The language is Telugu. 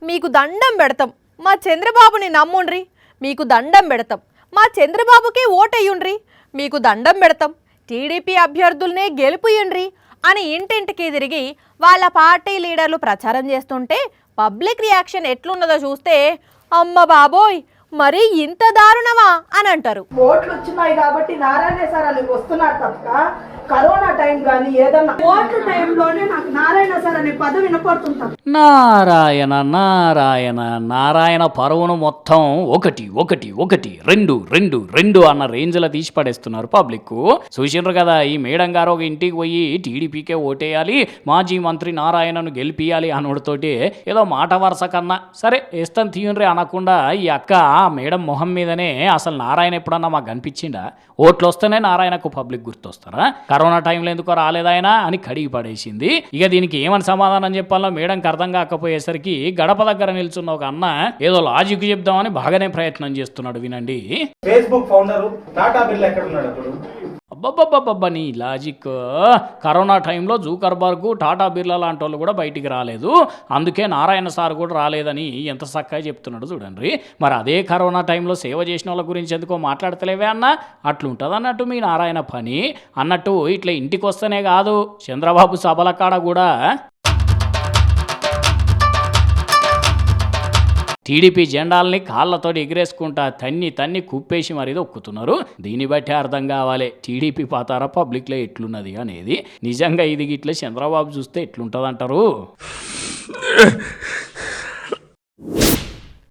మీకు దండం పెడతాం, మా చంద్రబాబుని నమ్ముండ్రి, మీకు దండం పెడతాం, మా చంద్రబాబుకే ఓటయ్యుండ్రి, మీకు దండం పెడతాం, టీడీపీ అభ్యర్థులనే గెలుపుయండ్రి అని ఇంటింటికి తిరిగి వాళ్ళ పార్టీ లీడర్లు ప్రచారం చేస్తుంటే పబ్లిక్ రియాక్షన్ ఎట్లున్నదో చూస్తే అమ్మ బాబోయ్ మరి ఇంత దారుణమా అని అంటారు. ఓట్లు వచ్చినాయి కాబట్టి నారాయణ సార్ అని వస్తున్నారు తప్ప కరోనా టైం కానీ ఏదన్నా ఓట్ల టైంలోనే నాకు నారాయణ సార్ అనే పదవి వినపడుతుంటాం. నారాయణ నారాయణ నారాయణ పరువును మొత్తం ఒకటి ఒకటి ఒకటి రెండు రెండు రెండు అన్న రేంజ్లో తీసి పడేస్తున్నారు పబ్లిక్. చూసిండ్రు కదా, ఈ మేడం గారు ఒక ఇంటికి పోయి టీడీపీకే ఓటేయాలి, మాజీ మంత్రి నారాయణను గెలిపియాలి అనుడితోటి ఏదో మాట వరుస కన్నా సరే వేస్తాను తీయండ్రి అనకుండా ఈ అక్క మేడం మొహం మీదనే అసలు నారాయణ ఎప్పుడన్నా మాకు కనిపించిండా, ఓట్లు వస్తేనే నారాయణకు పబ్లిక్ గుర్తొస్తారా, కరోనా టైంలో ఎందుకో రాలేదాయన అని కడిగి పడేసింది. ఇక దీనికి ఏమని సమాధానం చెప్పాలో మేడంకి అర్థం కాకపోయేసరికి గడప దగ్గర నిల్చున్న ఒక అన్న ఏదో లాజిక్ చెప్దామని బాగానే ప్రయత్నం చేస్తున్నాడు. వినండి. ఫేస్బుక్ ఫౌండర్ టాటా బిర్లా ఎక్కడ ఉన్నాడు అప్పుడు? అబ్బబ్బబ్బబ్బా నీ లాజిక్. కరోనా టైంలో జూకర్బర్గ్, టాటా బిర్లా లాంటి వాళ్ళు కూడా బయటికి రాలేదు, అందుకే నారాయణ సార్ కూడా రాలేదని ఎంత చక్కగా చెప్తున్నాడు చూడండి. మరి అదే కరోనా టైంలో సేవ చేసిన వాళ్ళ గురించి ఎందుకో మాట్లాడతలేవే అన్న, అట్లుంటుంది అన్నట్టు మీ నారాయణ పని. అన్నట్టు ఇట్లా ఇంటికి వస్తేనే కాదు, చంద్రబాబు సభల కాడ కూడా టీడీపీ జెండాలని కాళ్ళతో ఎగిరేసుకుంటా తన్ని తన్ని కుప్పేసి మరీ ఒక్కుతున్నారు. దీన్ని బట్టి అర్థం కావాలి టీడీపీ పాతార పబ్లిక్లో ఎట్లున్నది అనేది. నిజంగా ఇది ఇట్లా చంద్రబాబు చూస్తే ఎట్లుంటుంది అంటారు.